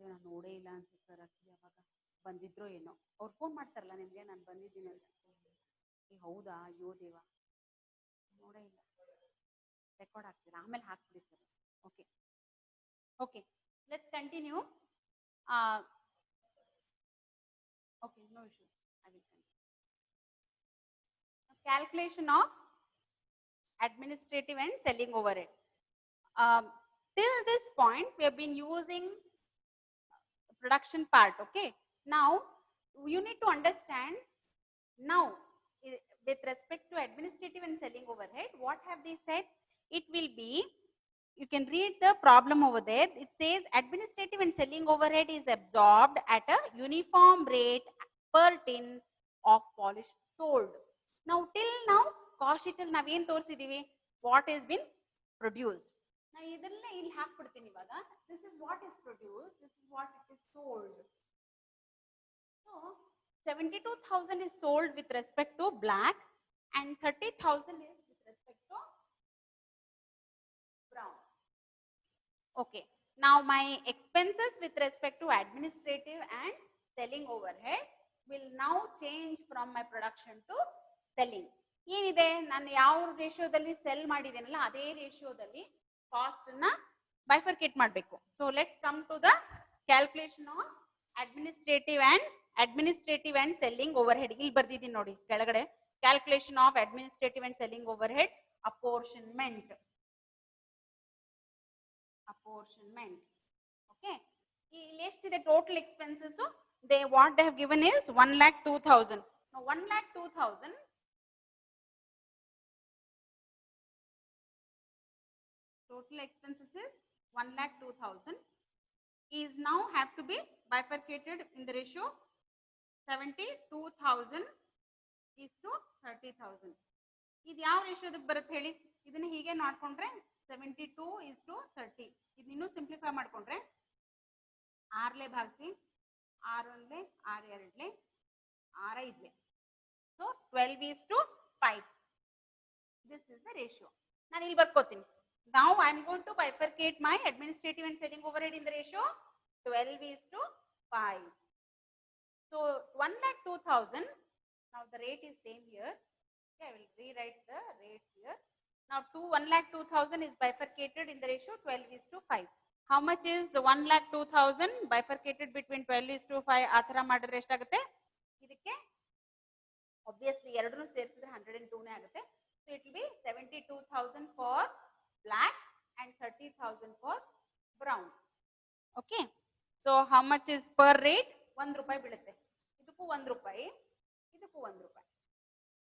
ಅಯ್ಯೋ ನಾನು ನೋಡೇ ಇಲ್ಲ ಅನ್ಸುತ್ತೆ ರಕ್ಕಿ ಯಾವಾಗ ಬಂದಿದ್ರೋ ಏನೋ ಅವ್ರು ಫೋನ್ ಮಾಡ್ತಾರಲ್ಲ ನಿಮಗೆ ನಾನು ಬಂದಿದ್ದೀನಿ ಅಂತ ಏ ಹೌದಾ ಅಯ್ಯೋ ದೇವ ನೋಡೇ ಇಲ್ಲ ರೆಕಾರ್ಡ್ ಆಗ್ತೀರಾ ಆಮೇಲೆ ಹಾಕ್ಬಿಡಿ sir okay okay let's continue okay no issues I will continue calculation of administrative and selling overhead. Till this point, we have been using production part. Okay. Now, you need to understand now with respect to administrative and selling overhead, what have they said? It will be, you can read the problem over there. It says administrative and selling overhead is absorbed at a uniform rate per tin of polish sold. Now till now cost sheet ಅಲ್ಲಿ ನಾವೇನ್ ತೋರಿಸಿದೀವಿ what is been produced ನಾ ಇದನ್ನ ಇಲ್ಲಿ ಹಾಕ್ಬಿಡ್ತೀನಿ ಇವಾಗ this is what is produced this is what it is sold so 72,000 is sold with respect to black and 30,000 is with respect to brown. Okay, now my expenses with respect to administrative and selling overhead will now change from my production to selling ಏನಿದೆ ನಾನು ಯಾವ ರೇಷಿಯೋದಲ್ಲಿ sell ಮಾಡಿದ್ದೇನಲ್ಲ ಅದೇ ರೇಷಿಯೋದಲ್ಲಿ cost ಅನ್ನ bifurcate ಮಾಡಬೇಕು so let's come to the calculation of administrative and selling overhead ಇಲ್ಲಿ ಬರ್ದಿದ್ದೀನಿ ನೋಡಿ ಕೆಳಗಡೆ calculation of administrative and selling overhead apportionment okay ಇಲ್ಲಿ ಎಷ್ಟಿದೆ total expenses they what they have given is 1,02,000 1,02,000 total expenses is 1,02,000 is now have to be bifurcated in the ratio 72,000 is to 30,000. ಇದು ಯಾವ ರೇಷಿಯೋದಕ್ಕೆ ಬರುತ್ತೆ ಹೇಳಿ ಇದನ್ನ ಹೀಗೆ ಮಾಡ್ಕೊಂಡ್ರೆ 72 is to 30 ಇದನ್ನ ಇನ್ನೂ ಸಿಂಪ್ಲಿಫೈ ಮಾಡ್ಕೊಂಡ್ರೆ 6 ಭಾಗಿಸಿ 6 ಒಂದ್ಲೆ 6 ಎರಡ್ಲೆ 6 ಐದ್ಲೆ so 12 is to 5 this is the ratio ನಾನು ಇಲ್ಲಿ ಬರ್ಕೋತೀನಿ now I am going to bifurcate my administrative and selling overhead in the ratio 12 is to 5 so 1,02,000 now the rate is same here okay I will rewrite the rate here now 1,02,000 is bifurcated in the ratio 12 is to 5 how much is 1,02,000 bifurcated between 12 is to 5 ಆತರ ಮಾಡಿದ್ರೆ ಎಷ್ಟಾಗುತ್ತೆ ಇದಕ್ಕೆ obviously ಎರಡನ್ನೂ ಸೇರಿಸಿದ್ರೆ 102 ನೇ ಆಗುತ್ತೆ so it will be 72,000 for black and 30,000 for brown okay so how much is per rate 1 ರೂಪಾಯಿ ಬೀಳುತ್ತೆ ಇದಕ್ಕೂ 1 ರೂಪಾಯಿ ಇದಕ್ಕೂ 1 ರೂಪಾಯಿ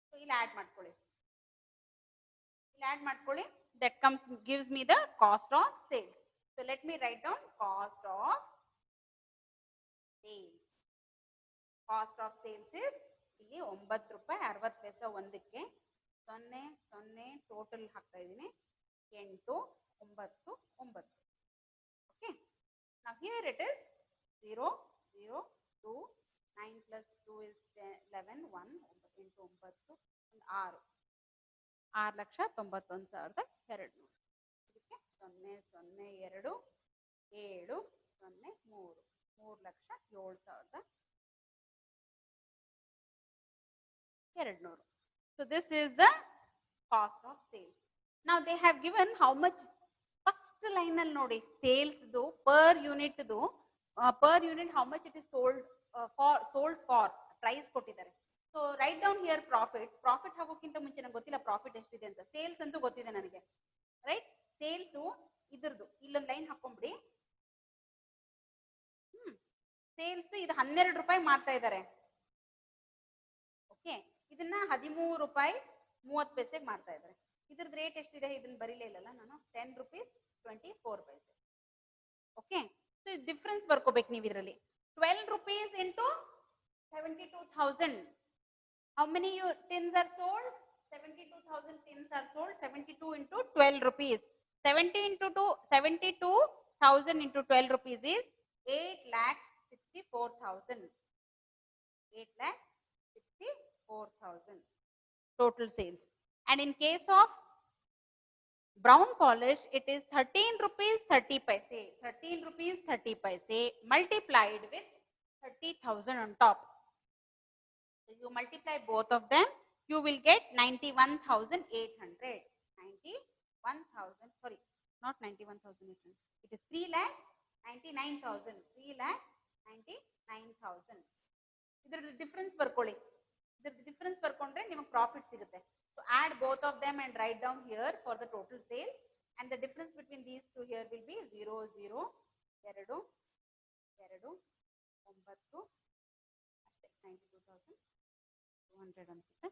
so ಇಲ್ಲಿ ಆಡ್ ಮಾಡ್ಕೊಳ್ಳಿ that comes gives me the cost of sales so let me write down cost of sales is ಇಲ್ಲಿ 9 ರೂಪಾಯಿ 60 ಪೈಸೆ ಒಂದಕ್ಕೆ 0 0 ಟೋಟಲ್ ಹಾಕ್ತಾ ಇದೀನಿ 8 9 9 okay now here it is 0 0 2 9 plus 2 is 11 1 into 9 6 6,91,200 ಇದಕ್ಕೆ 0 0 2 7 0 3,07,200 so this is the cost of sales now they have given how much first line al nodi sales do per unit how much it is sold for price kottidare so write down here profit hagokinta munche nange gottilla profit eshide anta sales antu gottide nanage right sales idradu illond line hakkonbidi sales idu 12 ರೂಪಾಯಿ ಮಾರ್ತಾ ಇದ್ದಾರೆ okay ಇದನ್ನ 13 ರೂಪಾಯಿ 30 ಪೈಸೆಗೆ ಮಾರ್ತಾ ಇದ್ದಾರೆ ಇದ್ರದ್ದು rate ಎಷ್ಟಿದೆ ಇದನ್ನ ಬರೀಲೇ ಇಲ್ಲಲ್ಲ ನಾನು 10 rupees 24 ಪೈಸೆ ಓಕೆ ಸೊ ಡಿಫರೆನ್ಸ್ ಬರ್ಕೋಬೇಕು ನೀವು ಇದರಲ್ಲಿ 12 rupees into 72,000 how many tins are sold 72,000 tins are sold 72 into 12 rupees 72,000 into 12 rupees is 8,64,000 8,64,000 total sales and in case of Brown polish, it is 13 rupees 30 paise. 13 rupees 30 paise multiplied with 30,000 on top. So you multiply both of them, you will get 91,800. 91,000, sorry, not 91,800. It is 3 lakh 99,000. 3 lakh 99,000. ಇದರ difference ಬರ್ಕೊಳ್ಳಿ. ಇದರ difference ಬರ್ಕೊಂಡ್ರೆ ನಿಮಗೆ profit ಸಿಗುತ್ತೆ. So add both of them and write down here for the total sale, and the difference between these two here will be 0 0 2 2 9 ಅಷ್ಟೇ 92,200 ಅನ್ಸುತ್ತೆ.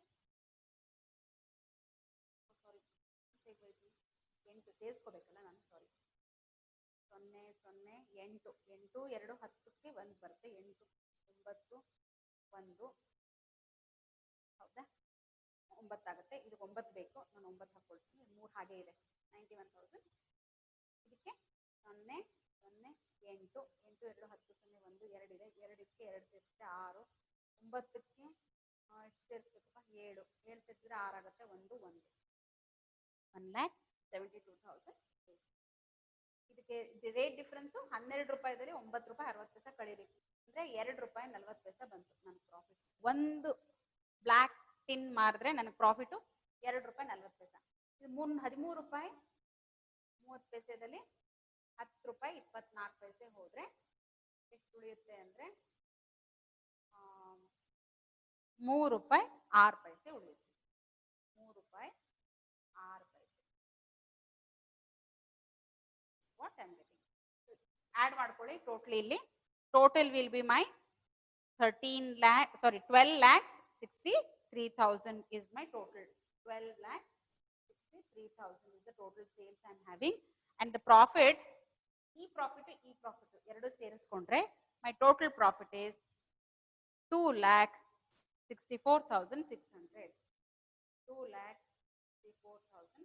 ಸಾರಿ 8 ಸೇರಿಸ್ಕೋಬೇಕಲ್ಲ ನಾನು, ಸಾರಿ 0 0 8 8 2 10ಕ್ಕೆ 1 ಬರುತ್ತೆ. 8 9 1 ಹೌದಾ 9 ಆಗುತ್ತೆ. ಇದಕ್ಕೆ 9 ಬೇಕು, ನಾನು 9 ಹಾಕೊಳ್ತೀನಿ. 3 ಹಾಗೆ ಇದೆ 91,000. ಇದಕ್ಕೆ 0 0 8 8 2 10 0 1 2 ಇದೆ. 2ಕ್ಕೆ 2 ಸೇರಿಸಿದ್ರೆ 6. 9ಕ್ಕೆ ಎಷ್ಟು ಸೇರಿಸ್ಬೇಕಪ್ಪ 7 7 ಸೇರಿಸಿದ್ರೆ 6 ಆಗುತ್ತೆ. 1 1 1,72,000. ಇದಕ್ಕೆ ರೇಟ್ ಡಿಫರೆನ್ಸ್ 12 ರೂಪಾಯಿದಲ್ಲಿ 9 ರೂಪಾಯಿ 60 ಪೈಸೆ ಕಳೀರಿ ಅಂದ್ರೆ 2 ರೂಪಾಯಿ 40 ಪೈಸೆ ಬಂತು ನನ್ನ ಪ್ರಾಫಿಟ್. ಒಂದು ಬ್ಲ್ಯಾಕ್ ಟಿನ್ ಮಾರಿದ್ರೆ ನನಗೆ ಪ್ರಾಫಿಟ್ 2 ರೂಪಾಯಿ 40 ಪೈಸೆ. ಇದು 13 ರೂಪಾಯಿ 30 ಪೈಸೆದಲ್ಲಿ 10 ರೂಪಾಯಿ 24 ಪೈಸೆ ಹೋದ್ರೆ ಎಷ್ಟು ಉಳಿಯುತ್ತೆ ಅಂದ್ರೆ 3 ರೂಪಾಯಿ 6 ಪೈಸೆ ಉಳಿಯುತ್ತೆ. 3 ರೂಪಾಯಿ 6 ಪೈಸೆ. What I am getting. Add ಮಾಡ್ಕೊಳ್ಳಿ ಟೋಟಲ್. ಇಲ್ಲಿ total will be my 12,63,000 is my total. 12,63,000 is the total sales I am having, and the profit, profit ಎರಡು ಸೇರಿಸ್ಕೊಂಡ್ರೆ my total profit is 2,64,600. 2,64,000.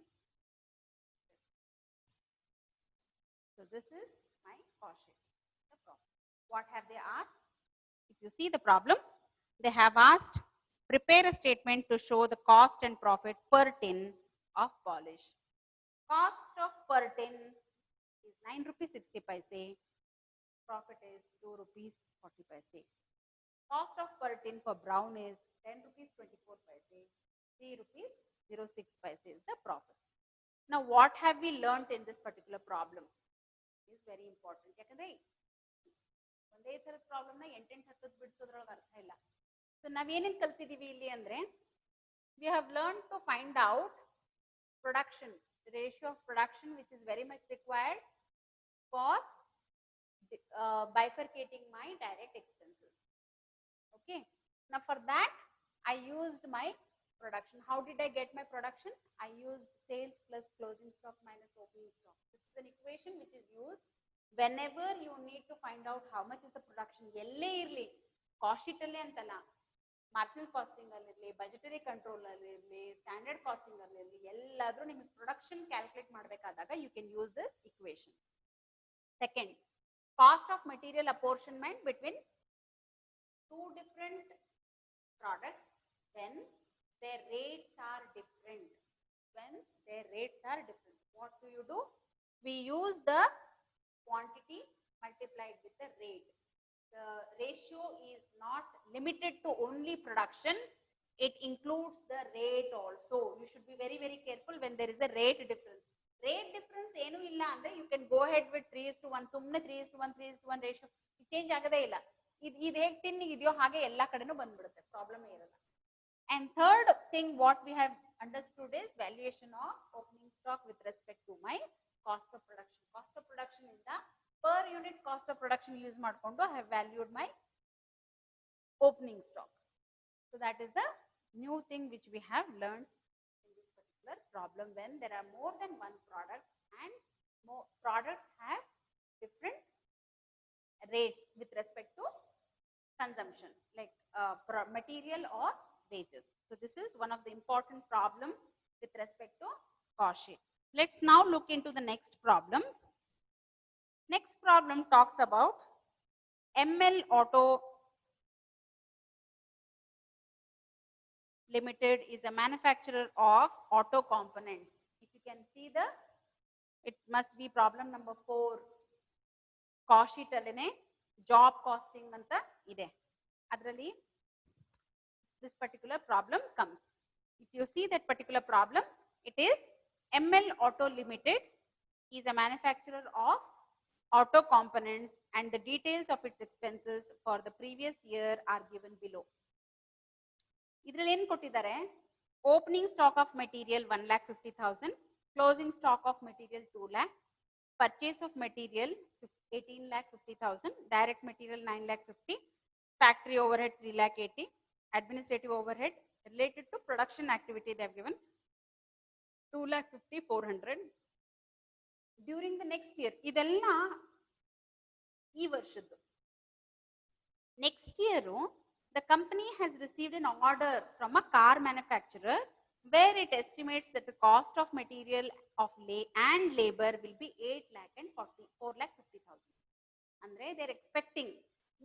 So this is my cost sheet. The profit. What have they asked? If you see the problem, they have asked, prepare a statement to show the cost and profit per tin of polish. Cost of per tin is 9 rupees 60 paise. Profit is 2 rupees 40 paise. Cost of per tin for brown is 10 rupees 24 paise. 3 rupees 06 paise is the profit. Now what have we learnt in this particular problem? It is very important. ಯಾಕಂದ್ರೆ ಒಂದೇ ತರದ ಪ್ರಾಬ್ಲಮ್ನ 8 10 ಬಿಡಿಸೋದ್ರೊಳಗೆ ಅರ್ಥ ಇಲ್ಲ. So ನಾವೇನೇನು ಕಲ್ತಿದೀವಿ ಇಲ್ಲಿ ಅಂದ್ರೆ, we have learned to find out production, the ratio of production which is very much required for bifurcating my direct expenses. Okay. Now for that I used my production. How did I get my production? I used sales plus closing stock minus opening stock. This is an equation which is used whenever you need to find out how much is the production. ಎಲ್ಲೇ ಇರಲಿ, cost sheet ಅಲ್ಲೇ ಅಂತಲ್ಲ, marginal casting ಅಲ್ಲಿ ಇರಲಿ, budgetary control ಅಲ್ಲಿ ಇರಲಿ, standard casting ಅಲ್ಲಿ ಇರಲಿ, ಎಲ್ಲಾದ್ರೂ ನಿಮಗೆ ಪ್ರೊಡಕ್ಷನ್ ಕ್ಯಾಲ್ಕುಲೇಟ್ ಮಾಡಬೇಕಾದಾಗ you can use this equation. Second, cost of material apportionment between two different products when their rates are different. When their rates are different, what do you do? We use the quantity multiplied with the rate. The ratio is not limited to only production, it includes the rate also. You should be very very careful when there is a rate difference. Rate difference ಏನು ಇಲ್ಲ ಅಂದ್ರೆ you can go ahead with 3:1. ಸುಮ್ಮನೆ 3:1 3:1 ratio change ಆಗದೇ ಇಲ್ಲ. ಇದು ಹೇಗೆ ಟಿನ್ನಿಗೆ ಇದೆಯೋ ಹಾಗೆ ಎಲ್ಲ ಕಡೆನೂ ಬಂದ್ಬಿಡುತ್ತೆ, ಪ್ರಾಬ್ಲಮ್ ಇರಲ್ಲ. And third thing what we have understood is valuation of opening stock with respect to my cost of production. Cost of production ಇಂದ per unit cost of production use ಮಾಡಿಕೊಂಡು I have valued my opening stock. So that is the new thing which we have learned in this particular problem. When there are more than one product and more products have different rates with respect to consumption, like material or wages. So this is one of the important problem with respect to cost sheet. Let's now look into the next problem. Next problem talks about ML Auto Limited is a manufacturer of auto components. If you can see the It must be problem number 4. Cost sheet allene job costing anta ide. Adralli this particular problem comes. If you see that particular problem, it is ML Auto Limited is a manufacturer of auto components and the details of its expenses for the previous year are given below. Idರಲ್ಲಿ ಏನು ಕೊಟ್ಟಿದ್ದಾರೆ? Opening stock of material 1,50,000, closing stock of material 2 lakh, purchase of material 18,50,000, direct material 9,50,000, factory overhead 3,80,000, administrative overhead related to production activity they have given 2,50,400. During the next year, ಇದೆಲ್ಲ ಈ ವರ್ಷದ್ದು. Next year, the company has received an order from a car manufacturer where it estimates that the cost of material of and labor will be 8,40,4,50,000. ಅಂದ್ರೆ they are expecting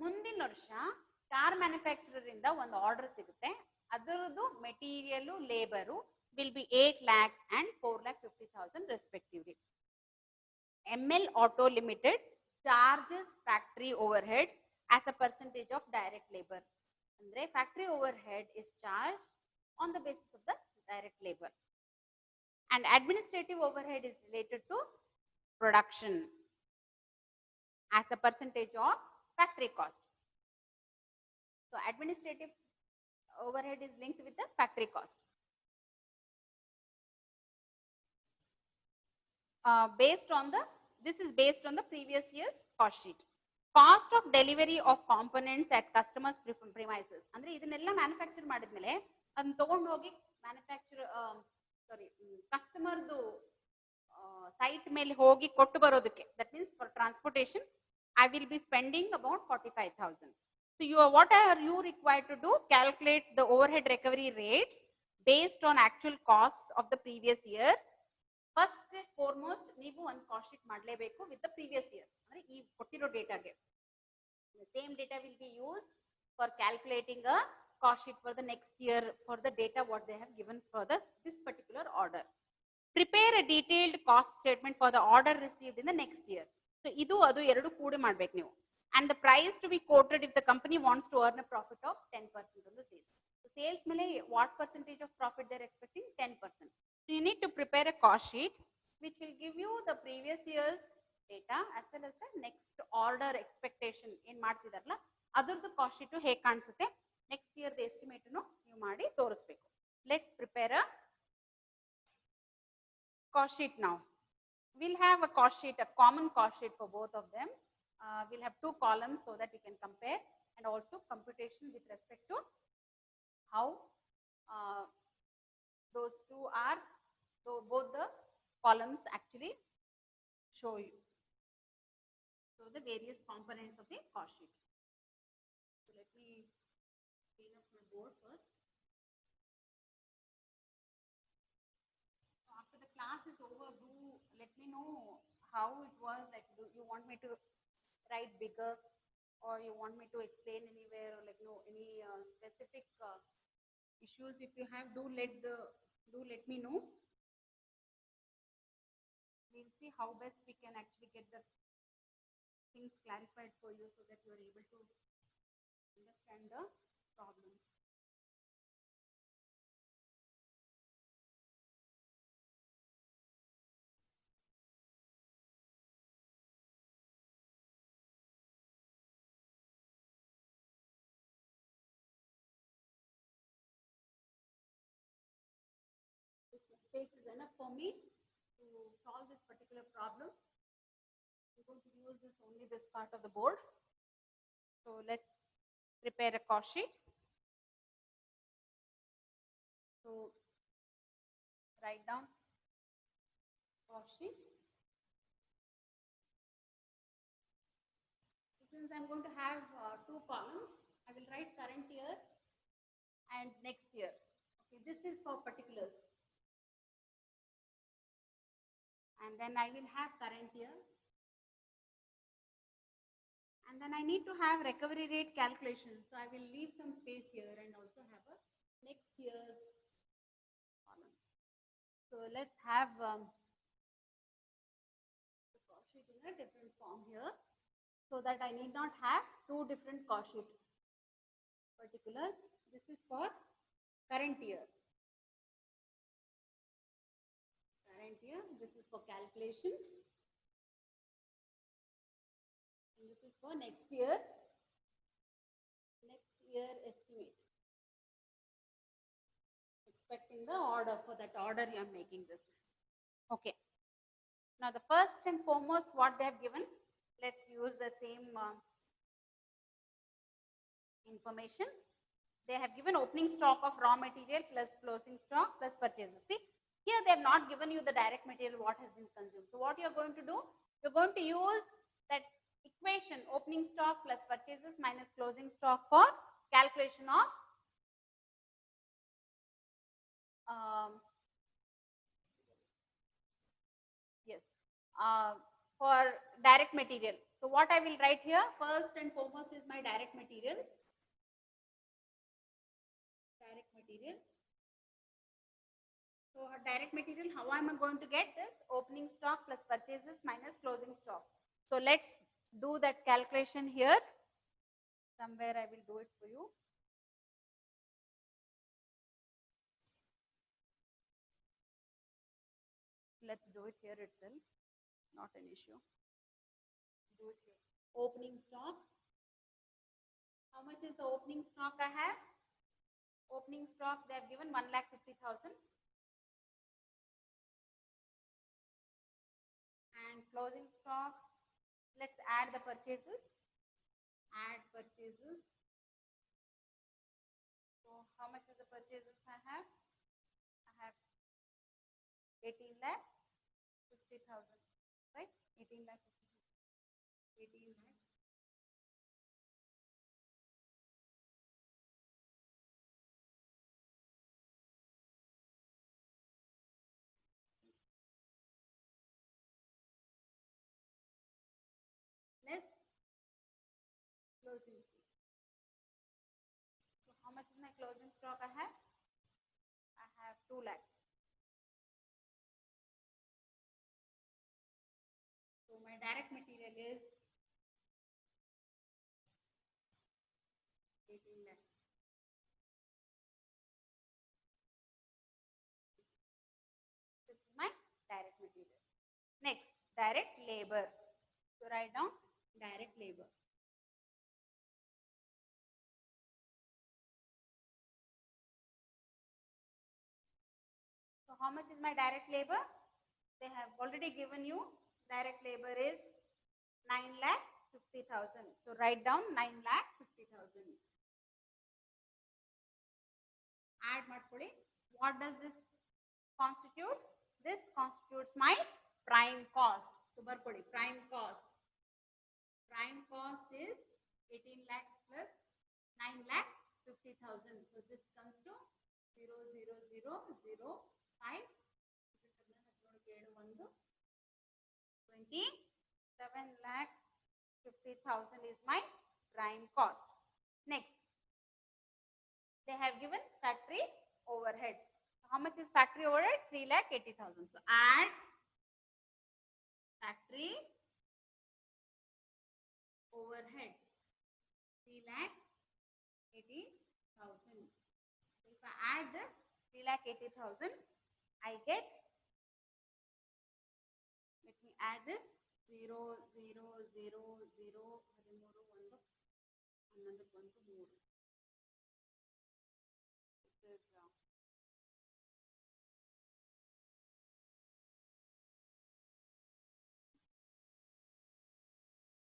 ಮುಂದಿನ ವರ್ಷ car manufacturer ಇಂದ ಒಂದು order ಸಿಗುತ್ತೆ, ಅದರದ್ದು material labour will be 8 lakhs and 4,50,000 respectively. ML Auto Limited charges factory overheads as a percentage of direct labor. Andre factory overhead is charged on the basis of the direct labor, and administrative overhead is related to production as a percentage of factory cost. So administrative overhead is linked with the factory cost. This is based on the previous year's cost sheet. Cost of delivery of components at customers premises. ಅಂದ್ರೆ ಇದನ್ನೆಲ್ಲ manufacture ಮಾಡಿದ್ಮೇಲೆ ಅದನ್ನ ತಗೊಂಡು ಹೋಗಿ ಕಸ್ಟಮರ್ದು site ಮೇಲೆ ಹೋಗಿ ಕೊಟ್ಟು ಬರೋದಕ್ಕೆ, that means for transportation I will be spending about 45,000. So what are you required to do? Calculate the overhead recovery rates based on actual costs of the previous year. First and foremost, ನೀವು ಒಂದು cost sheet ಮಾಡಲೇಬೇಕು with the previous year. ಅಂದ್ರೆ ಈ ಕೊಟ್ಟಿರೋ ಡೇಟಾಗೆ the same data will be used for calculating a cost sheet for the next year for the data what they have given for this particular order. Prepare a detailed cost statement for the order received in the next year. So ಇದು ಅದು ಎರಡು ಕೂಡಿ ಮಾಡಬೇಕು ನೀವು. And the price to be quoted if the company wants to earn a profit of 10% on the sales. So sales ಮೇಲೆ what percentage of profit they are expecting? 10%. So you need to prepare a cost sheet which will give you the previous year's data as well as the next order expectation ಏನ್ ಮಾಡ್ತಿದಾರಲ್ಲ ಅದರದ್ದು cost sheet ಹೇಗೆ ಕಾಣಿಸುತ್ತೆ, next year estimate ನೀವು ಮಾಡಿ ತೋರಿಸಬೇಕು. Let's prepare a cost sheet now. We'll have a cost sheet, a common cost sheet for both of them. We'll have 2 columns so that you can compare, and also computation with respect to how those two are. So both the columns actually show you the various components of the cost sheet. So let me clean up my board first. So after the class is over, do let me know how it was. Like, do you want me to write bigger, or you want me to explain anywhere, or like any specific issues if you have, do let me know. We'll see how best we can actually get the things clarified for you so that you are able to understand the problems. This space is enough for me to solve this particular problem. I'm going to use only this part of the board. So let's prepare a cost sheet. So write down cost sheet. Since I'm going to have 2 columns, I will write current year and next year. Okay, this is for particulars. And then I will have current year. And then I need to have recovery rate calculation. So I will leave some space here and also have a next year's column. So let's have form here so that I need not have two different cost sheets. Particulars, this is for current year. Current year, this is for calculation. And this is for next year. Next year estimate. Expecting the order, for that order you are making this. Okay. Now the first and foremost what they have given, let's use the same information. They have given opening stock of raw material plus closing stock plus purchases. See, here they have not given you the direct material what has been consumed. So what you are going to do, you are going to use that equation opening stock plus purchases minus closing stock for calculation of for direct material. So what I will write here, first and foremost is my direct material. Direct material. So direct material, how am I going to get this? Opening stock plus purchases minus closing stock. So let's do that calculation here. Somewhere I will do it for you. Let's do it here itself. Not an issue. Do it here. Opening stock. How much is the opening stock I have? Opening stock they have given 1,50,000. And closing stock, let's add the purchases. Add purchases. So how much is the purchases I have? I have 18,50,000, right? 18,50,000. 18 lakh. Less closing stock. So how much is my closing stock I have? I have 2 lakhs. So my direct material is 18 lakhs. This is my direct material. Next, direct labor. So write down direct labor. So how much is my direct labor? They have already given you direct labor is 9,50,000. So write down 9,50,000. Add ಮಾಡ್ಕೊಳ್ಳಿ. What does this constitute? This constitutes my prime cost. So ಬರ್ಕೊಳ್ಳಿ prime cost. Prime cost is 18 lakhs plus 9,50,000. So this comes to 0.00005. 27,50,000 is my prime cost. Next, they have given factory overhead. So how much is factory overhead? 3,80,000. So add factory overhead 3,80,000. So if I add this 3,80,000, I get, let me add this 0.00013 This is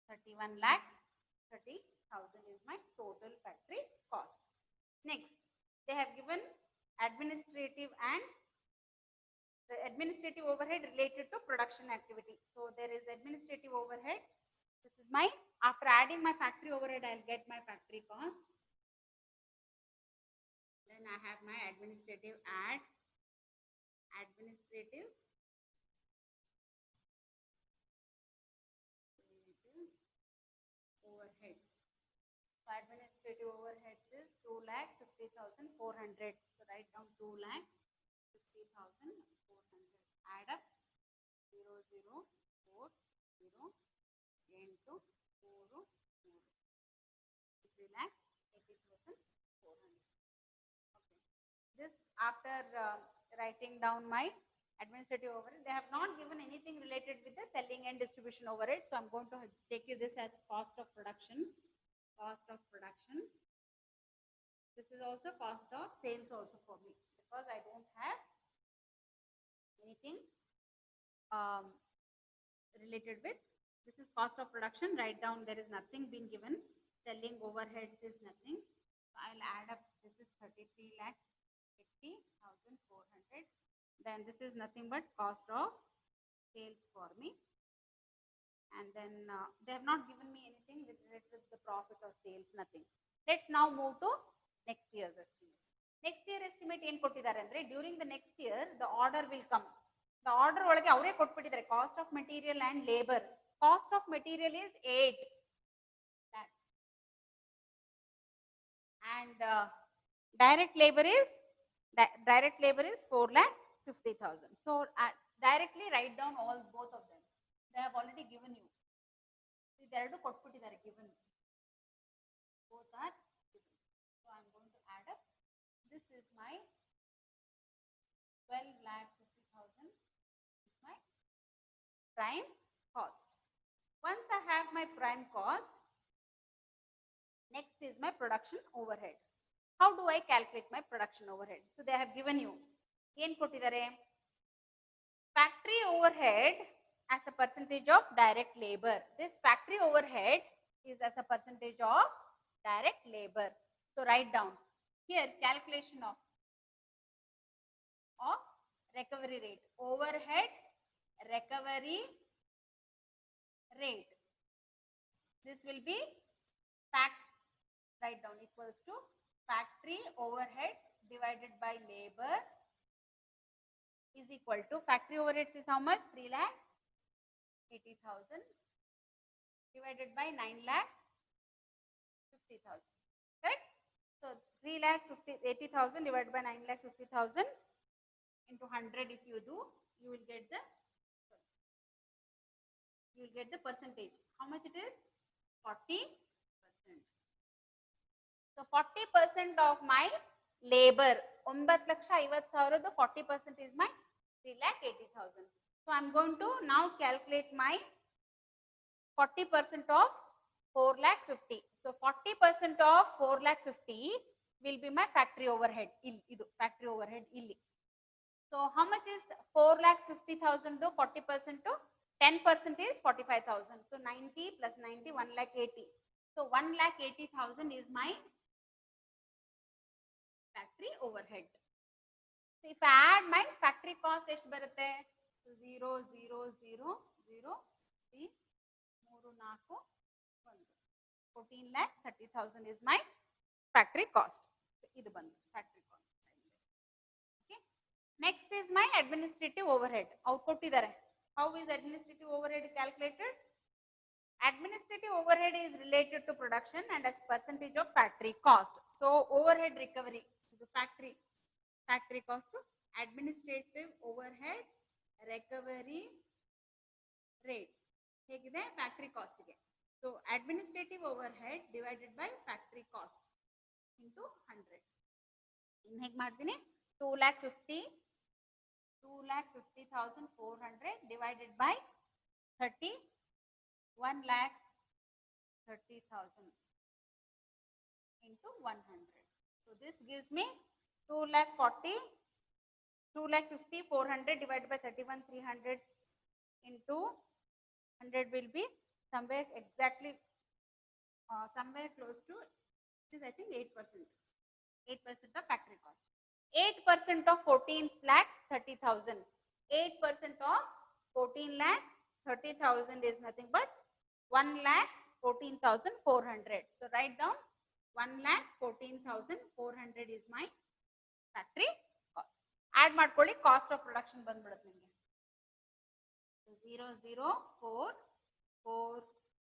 31,30,000 is my total factory cost. Next, they have given administrative and the administrative overhead related to production activity. So there is administrative overhead. This is my, after adding my factory overhead, I'll get my factory cost. Then I have my administrative administrative overhead. So administrative overhead is 2,50,400. So write down 2,50,400. Add up 0.040. into 4, 3 lakh 80,400. Okay. This after writing down my administrative overhead, they have not given anything related with the selling and distribution overhead. So I'm going to take you this as cost of production. Cost of production. This is also cost of sales also for me because I don't have anything related with. This is cost of production. Write down there is nothing being given. Selling overheads is nothing. So I'll add up. This is 33,80,400. Then this is nothing but cost of sales for me. And then they have not given me anything with related with the profit or sales, nothing. Let's now move to next year's estimate. Next year estimate ಏನು ಕೊಟ್ಟಿದ್ದಾರೆ ಅಂದ್ರೆ during the next year the order will come. The order ಒಳಗೆ ಅವರೇ ಕೊಟ್ಬಿಟ್ಟಿದ್ದಾರೆ cost of material and labor. Cost of material is 8 lakh. And direct labor is 4,50,000. So directly write down all both of them. They have already given you. ಇದೆರಡು ಕೊಟ್ಬಿಟ್ಟಿದ್ದಾರೆ given. Both are given. So I'm going to add up. This is my 12,50,000 is my prime cost. Once I have my prime cost, next is my production overhead. How do I calculate my production overhead? So they have given you. ಏನು ಕೊಟ್ಟಿದ್ದಾರೆ? Factory overhead as a percentage of direct labor. This factory overhead is as a percentage of direct labor. So write down here calculation of recovery rate. Overhead recovery rate. This will be write down equals to factory overheads divided by labor is equal to factory overheads is how much? 3,80,000 divided by 9,50,000. Correct? So 3,80,000 divided by 9,50,000 into 100. If you do, you will get the percentage. How much it is? 40%. So 40% of my labor, 9,50,000, the 40% is my 3,80,000. So I'm going to now calculate my 40% of 4,50,000. So 40% of 4,50,000 will be my factory overhead. Factory overhead illi. So how much is 4,50,000 though? 40% to 10% is 45,000. So 90 plus 90, 1,80,000. So 1,80,000 is my factory overhead. So if I add my factory cost, ಎಷ್ಟು ಬರುತ್ತೆ? 0, 0, 0, 0, 3, 3, 4, 1. 14,30,000 is my factory cost. So ಇದು ಬಂದು factory cost. Okay. Next is my administrative overhead. ಅವ್ರು ಕೊಟ್ಟಿದ್ದಾರೆ. How is administrative overhead calculated? Administrative overhead is related to production and as percentage of factory cost. So overhead recovery. The factory cost to administrative overhead recovery rate. ಹೇಗಿದೆ factory cost ಗೆ. So administrative overhead divided by factory cost into 100. ಇನ್ನು ಹೇಗೆ ಮಾಡ್ತೀನಿ? 2,50,400 divided by 30, 1,30,000 into 100. So this gives me 2,50,400 divided by 31,300 into 100 will be somewhere exactly somewhere close to this. I think 8%. 8% of factory cost. 8% of 14,30,000. 8% of 14,30,000 is nothing but 1,14,400. So write down 1,14,400 is my factory cost. Add ಮಾಡ್ಕೊಳ್ಳಿ cost of production ಬಂದ್ಬಿಡುತ್ತೆ ನಿಮಗೆ. 0, 0, 4, 4,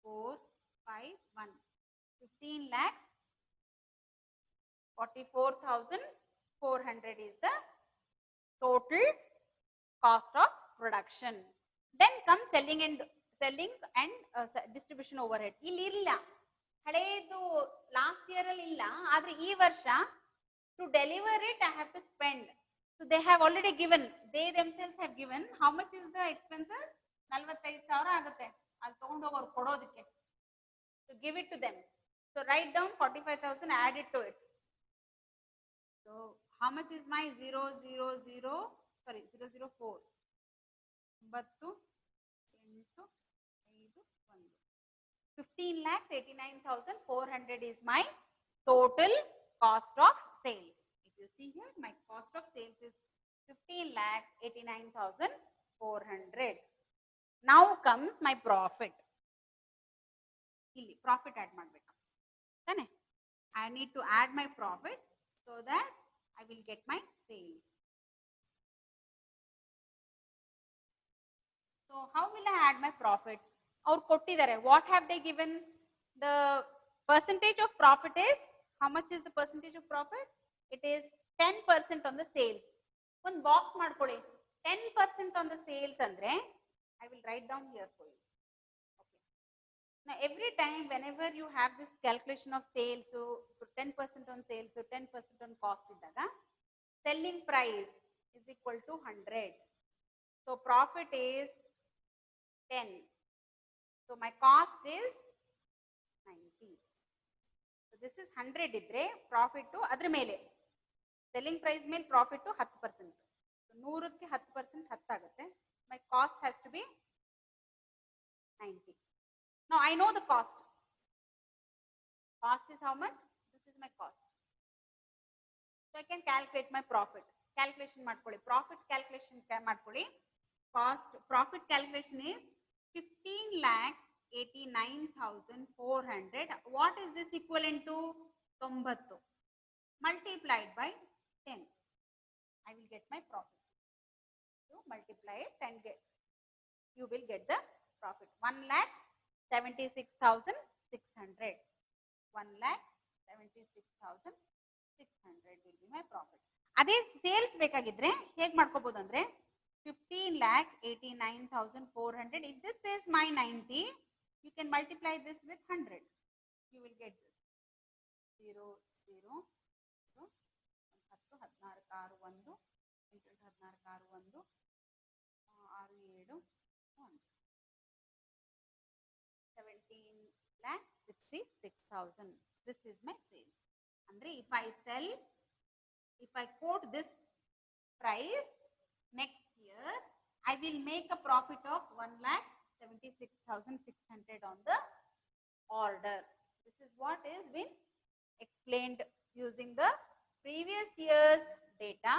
4, 5, 1. 15,44,400 is the total cost of production. Then comes selling selling and distribution overhead. ಇಲ್ಲಿ ಇಲ್ಲ, ಹಳೇದು last year ಅಲ್ಲಿ ಇಲ್ಲ, ಆದ್ರೆ ಈ ವರ್ಷ to deliver it I have to spend. So they have already given, they themselves have given how much is the expenses, 45,000 ಆಗುತ್ತೆ ಅದು ತಗೊಂಡು ಹೋಗೋರು ಕೊಡೋದಕ್ಕೆ. So give it to them. So write down 45,000, add it to it. So how much is my 004 9 5 1 15,89,400 is my total cost of sales. If you see here, my cost of sales is 15,89,400. Now comes my profit. ಇಲ್ಲಿ profit add ಮಾಡಬೇಕು ತಾನೆ. I need to add my profit so that I will get my sales. So how will I add my profit? ಅವ್ರು ಕೊಟ್ಟಿದ್ದಾರೆ. What have they given? The percentage of profit is, how much is the percentage of profit? It is 10% on the sales. ಒಂದು box ಮಾಡ್ಕೊಳ್ಳಿ. 10% on the sales ಅಂದ್ರೆ I will write down here for you. Okay. Now every time whenever you have this calculation of sales, so 10% on sales, so 10% on cost ಇದ್ದಾಗ selling price is equal to 100. So profit is 10. So my cost is 90. So this is 100 ಇದ್ರೆ profit to ಅದರ ಮೇಲೆ selling price ಮೇಲೆ profit to 10%. So 100ಕ್ಕೆ 10% 10 ಆಗುತ್ತೆ. My cost has to be 90. Now I know the cost. Cost is how much? This is my cost. So I can calculate my profit. Calculation ಮಾಡ್ಕೊಳ್ಳಿ. Profit calculation ಮಾಡ್ಕೊಳ್ಳಿ. Cost profit calculation is 15,89,400. What is this equivalent to? 90 multiplied by 10. I will get my profit. So multiply it and you will get the profit. 1,76,600. 1,76,600 will be my profit. ಅದೇ sales ಬೇಕಾಗಿದ್ರೆ ಹೇಗೆ ಮಾಡ್ಕೋಬಹುದು ಅಂದ್ರೆ 15,89,400. If this is my 90, you can multiply this with 100. You will get this 0 0 10 16 6 1 8 16 6 1 6 7 1 17,66,000. This is my sales. Andre if I quote this price next year, I will make a profit of 1,76,600 on the order. This is what is been explained using the previous year's data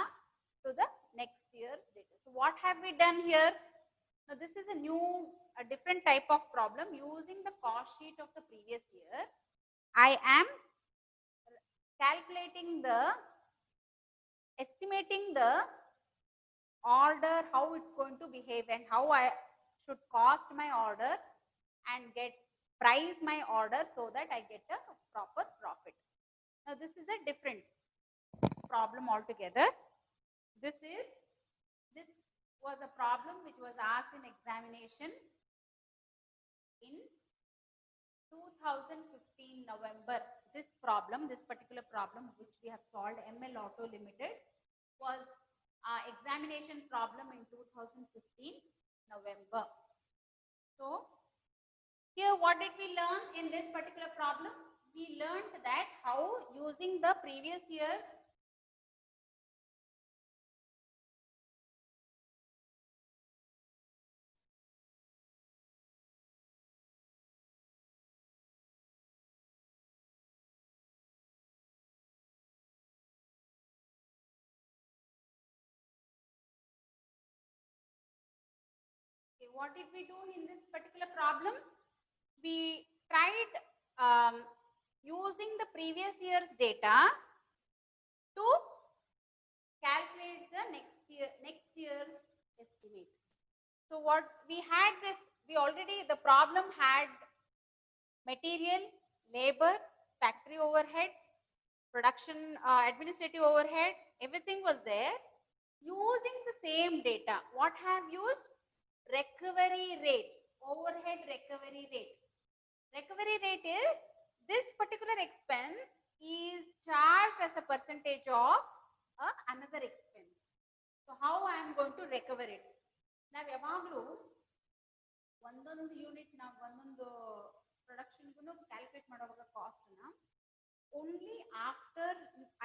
to the next year's data. So what have we done here? Now this is a different type of problem using the cost sheet of the previous year. I am estimating the order, how it's going to behave and how I should cost my order and price my order so that I get a proper profit. Now this is a different problem altogether. This was a problem which was asked in examination in 2015 November. This particular problem which we have solved, ML Auto Limited, was examination problem in 2015 November. So here what did we learn in this particular problem? We learned that how using the previous year's what did we do in this particular problem? We tried using the previous year's data to calculate the next year's estimate. So what we had the problem had material, labor, factory overheads, production, administrative overhead, everything was there. Using the same data, what have used? Recovery rate. overhead recovery rate. Recovery rate is this particular expense is charged as a percentage of another expense. So how I am going to recover it? ನಾವು ಯಾವಾಗಲೂ ಒಂದೊಂದು unit ನಾವು ಒಂದೊಂದು ಪ್ರೊಡಕ್ಷನ್ಗೂ calculate ಮಾಡುವಾಗ ಕಾಸ್ಟ್ನ only after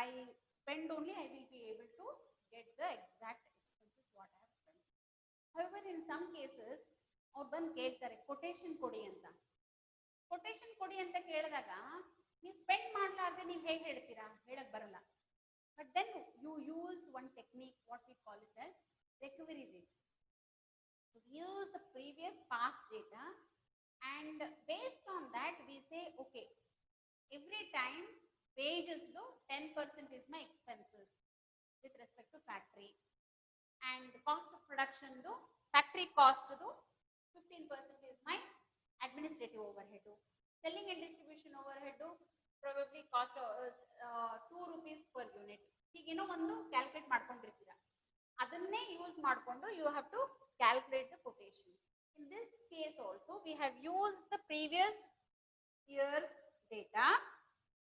I spend only I will be able to get the exact expenses what I have spent. However, in some cases ಅವ್ರು ಬಂದು ಕೇಳ್ತಾರೆ quotation ಕೊಡಿ ಅಂತ. ಕೊಟೇಶನ್ ಕೊಡಿ ಅಂತ ಕೇಳಿದಾಗ ನೀವು ಸ್ಪೆಂಡ್ ಮಾಡಲಾರ್ದೆ ನೀವು ಹೇಗೆ ಹೇಳ್ತೀರಾ? ಹೇಳಕ್ ಬರಲ್ಲ. But then you use one technique what we call it as recovery rate. So we use the previous past data and based on that we say okay, every time wages do 10% is my expenses with respect to factory, and cost of production do factory cost do 15% is my administrative overhead. Selling and distribution overhead do probably cost 2 rupees per unit. ಹೀಗೇನೋ ಒಂದು calculate ಮಾಡ್ಕೊಂಡಿರ್ತೀರಾ. ಅದನ್ನೇ use ಮಾಡಿಕೊಂಡು you have to calculate the quotation. In this case also we have used the previous year's data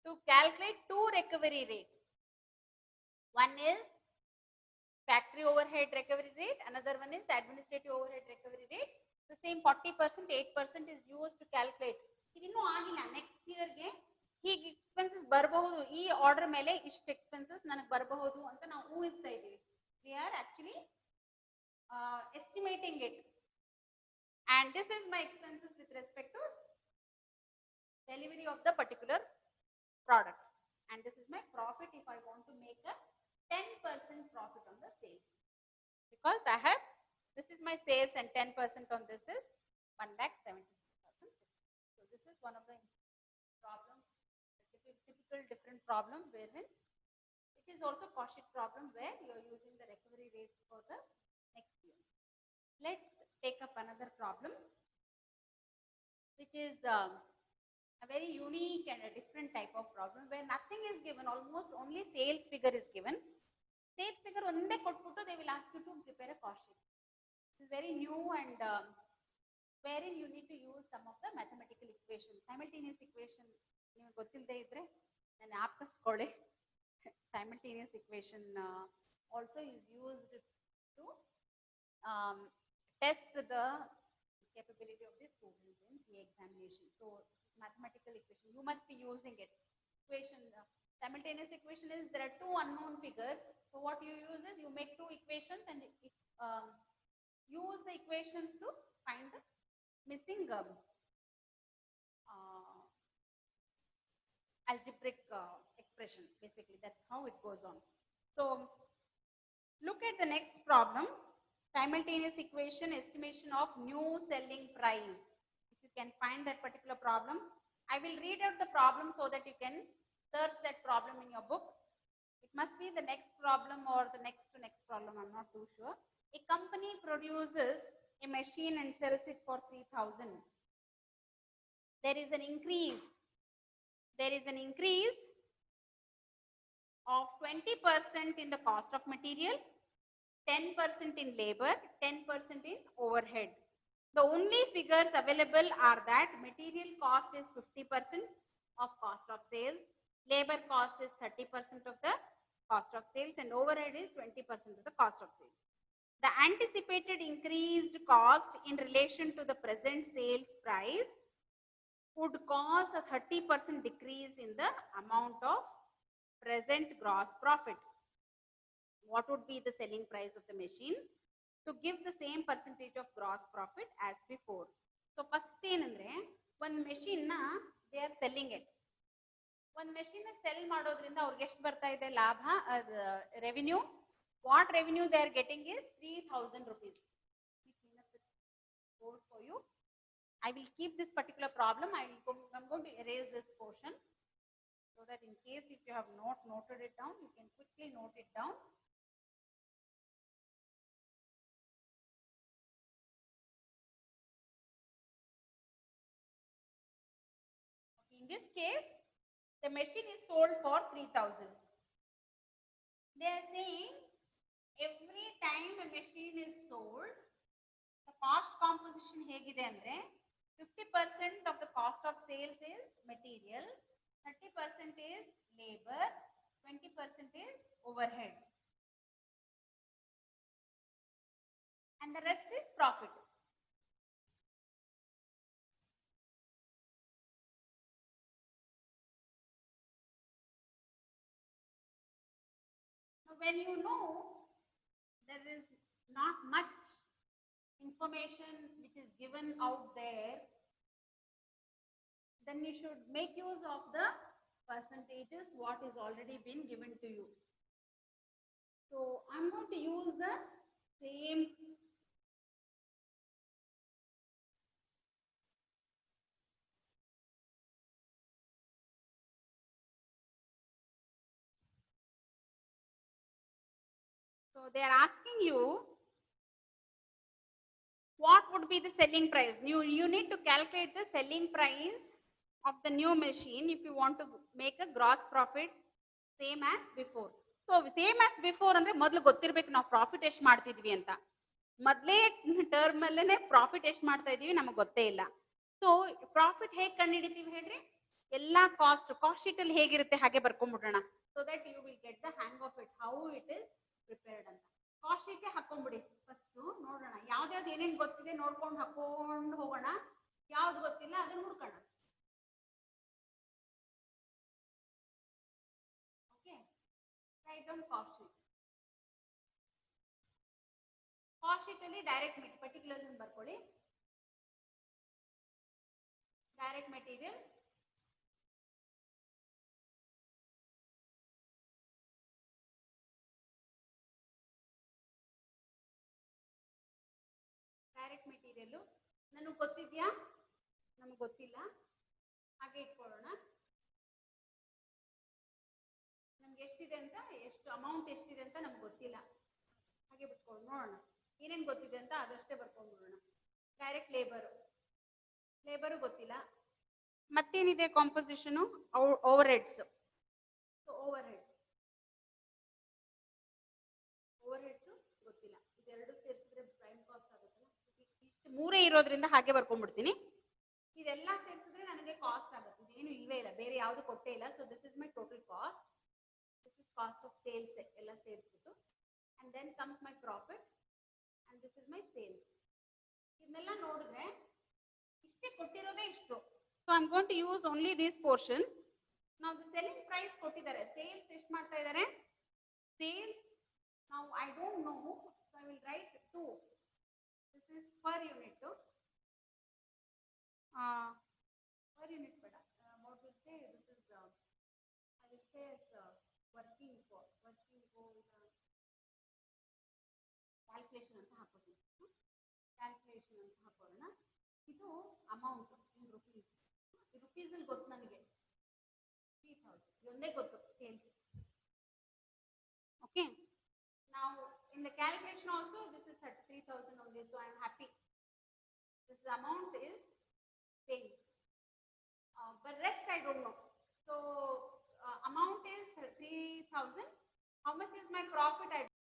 to calculate two recovery rates. One is factory overhead recovery rate, another one is administrative overhead recovery rate. The same 40%, 8% is used to calculate. ಇದಿನ್ನೂ ಆಗಿಲ್ಲ. Next ಇಯರ್ಗೆ ಹೀಗೆ expenses ಬರಬಹುದು, ಈ order ಮೇಲೆ ಇಷ್ಟು expenses ನನಗೆ ಬರಬಹುದು ಅಂತ ನಾವು ಊಹಿಸ್ತಾ ಇದ್ದೀವಿ. We are actually estimating it, and this is my expenses with respect to delivery of the particular product, and this is my profit if I want to make a 10% profit on the sales, because I have this is my sales and 10% on this is 1,70,000. So this is one of the problems, typical different problem wherein it is also cost sheet problem where you are using the recovery rates for the next year. Let's take up another problem which is a very unique and a different type of problem where nothing is given, almost only sales figure is given. Sales figure onde kotbuttu they will ask you to prepare a cost sheet. This is very new and wherein you need to use some of the mathematical equations. Simultaneous equation niಮಗೆ ಗೊತ್ತಿಲ್ಲದೆ ಇದ್ರೆ ನಾನು ಜ್ಞಾಪಿಸ್ಕೊಳ್ಳಿ. Simultaneous equation also is used to test the capability of the students in CA examination. So mathematical equation you must be using it. Equation simultaneous equation is there are two unknown figures. So what you use is you make two equations and use the equations to find the missing algebraic expression. Basically that's how it goes on. So look at the next problem. Simultaneous equation, estimation of new selling price. If you can find that particular problem, I will read out the problem so that you can search that problem in your book. It must be the next problem or the next to next problem, I'm not too sure. A company produces a machine and sells it for 3,000. There is an increase of 20% in the cost of material, 10% in labor, 10% in overhead. The only figures available are that material cost is 50% of cost of sales, labor cost is 30% of the cost of sales, and overhead is 20% of the cost of sales. The anticipated increased cost in relation to the present sales price would cause a 30% decrease in the amount of present gross profit. What would be the selling price of the machine to give the same percentage of gross profit as before? So first ಏನಂದ್ರೆ ಒಂದು machine ನ they are selling it. ಒಂದು machine ನ sell ಮಾಡೋದ್ರಿಂದ ಅವ್ರಿಗೆ ಎಷ್ಟು ಬರ್ತಾ ಇದೆ ಲಾಭ, revenue. What revenue they are getting is 3,000 rupees. For you, I will keep this particular problem. I'm going to erase this portion so that in case if you have not noted it down, you can quickly note it down. In this case, the machine is sold for 3,000. They are saying every time a machine is sold, The cost composition ಹೇಗಿದೆ ಅಂದ್ರೆ 50% of the cost of sales is material, 30% is labor, 20% is overheads, and the rest is profit. Now, when you know there is not much information which is given out there, then you should make use of the percentages what is already been given to you. So I'm going to use the same so they are asking you what would be the selling price. You need to calculate the selling price of the new machine if you want to make a gross profit same as before. So same as before ಅಂದ್ರೆ ಮೊದಲು ಗೊತ್ತಿರಬೇಕು ನಾವು profit ಎಷ್ಟು ಮಾಡ್ತಿದ್ವಿ ಅಂತ. ಮೊದಲೇ term ಅಲ್ಲೇನೆ profit ಎಷ್ಟು ಮಾಡ್ತಾ ಇದೀವಿ ನಮಗೆ ಗೊತ್ತೇ ಇಲ್ಲ. ಸೊ ಪ್ರಾಫಿಟ್ ಹೇಗೆ ಕಂಡುಹಿಡಿತೀವಿ ಹೇಳ್ರಿ, ಎಲ್ಲಾ ಕಾಸ್ಟ್ ಶೀಟ್ ಅಲ್ಲಿ ಹೇಗಿರುತ್ತೆ ಹಾಗೆ ಬರ್ಕೊಂಡ್ಬಿಡೋಣ. So that you will get the hang of it, how it is prepared ಅಂತ. ಕಾಸ್ಟ್ ಶೀಟ್ ಹಾಕೊಂಡ್ಬಿಡಿ. ಫಸ್ಟ್ ನೋಡೋಣ ಯಾವ್ದಾವ್ದು ಏನೇನು ಗೊತ್ತಿದೆ ನೋಡ್ಕೊಂಡು ಹಾಕೊಂಡು ಹೋಗೋಣ, ಯಾವ್ದು ಗೊತ್ತಿಲ್ಲ ಅದನ್ನ ಹುಡ್ಕೋಣ. Okay, write down cost sheet. Cost sheet ಅಲ್ಲಿ ಡೈರೆಕ್ಟ್ ಪರ್ಟಿಕ್ಯುಲರ್ಸ್ ಅನ್ನು ಬರ್ಕೊಳ್ಳಿ. ಡೈರೆಕ್ಟ್ ಮೆಟೀರಿಯಲ್, ಡೈರೆಕ್ಟ್ ಮೆಟೀರಿಯಲ್ ನನಗೆ ಗೊತ್ತಿದ್ಯಾ, ನಮಗೆ ಗೊತ್ತಿಲ್ಲ, ಹಾಗೆ ಇಟ್ಕೊಳ್ಳೋಣ. ನಮ್ಗೆ ಎಷ್ಟಿದೆ ಅಂತ, ಎಷ್ಟು ಅಮೌಂಟ್ ಎಷ್ಟಿದೆ ಅಂತ ನಮ್ಗೆ ಗೊತ್ತಿಲ್ಲ, ಹಾಗೆ ಬಿಟ್ಕೊಂಡು ನೋಡೋಣ. ಏನೇನು ಗೊತ್ತಿದೆ ಅಂತ ಅದಷ್ಟೇ ಬರ್ಕೊಂಡ್ಬಿಡೋಣ. ಡೈರೆಕ್ಟ್ ಲೇಬರು ಗೊತ್ತಿಲ್ಲ. ಮತ್ತೇನಿದೆ composition, overheads. So overheads ಗೊತ್ತಿಲ್ಲ. ಇದೆರಡು ಸೇರಿಸಿದ್ರೆ ಪ್ರೈಮ್ ಕಾಸ್ಟ್ ಆಗುತ್ತಲ್ಲ, ಇಷ್ಟು ಮೂರೇ ಇರೋದ್ರಿಂದ ಹಾಗೆ ಬರ್ಕೊಂಡ್ಬಿಡ್ತೀನಿ. ಇದೆಲ್ಲ ಸೇರಿಸಿದ್ರೆ ನನಗೆ ಕಾಸ್ಟ್ ಆಗುತ್ತೆ. ಇದೇನು ಇಲ್ವೇ ಇಲ್ಲ, ಬೇರೆ ಯಾವುದು ಕೊಟ್ಟೇ ಇಲ್ಲ. So this is my total cost. This is cost of sales ಎಲ್ಲ ಸೇರಿಸ್ಬಿಟ್ಟು, and then comes my profit, and this is my sales. ಇದನ್ನೆಲ್ಲ ನೋಡಿದ್ರೆ ಇಷ್ಟೇ ಕೊಟ್ಟಿರೋದೇ ಇಷ್ಟು. So I am going to use only this portion. ನಾವು ಸೆಲ್ಲಿಂಗ್ ಪ್ರೈಸ್ ಕೊಟ್ಟಿದ್ದಾರೆ, sales ಎಷ್ಟು ಮಾಡ್ತಾ ಇದ್ದಾರೆ, ಸೇಲ್ಸ್ ನಾವು I don't know, so I will write 2. This is per unit. per unit ಬೇಡ, what will say this is I will say as working for calculation ಅಂತ ಹಾಕೋತೀನಿ. Calculation ಅಂತ ಹಾಕೋಣ. ಇದು ಅಮೌಂಟ್ ಇನ್ ರುಪೀಸ್. ರುಪೀಸ್ ಅಲ್ಲಿ ಗೊತ್ತು ನನಗೆ 3000, ಇದೊಂದೇ ಗೊತ್ತು ಸೇಲ್ಸ್. ಓಕೆ, ನಾವು in the calculation also this is 33,000 only, so I am happy. This amount is same, but rest I don't know. So amount is 3,000. How much is my profit? I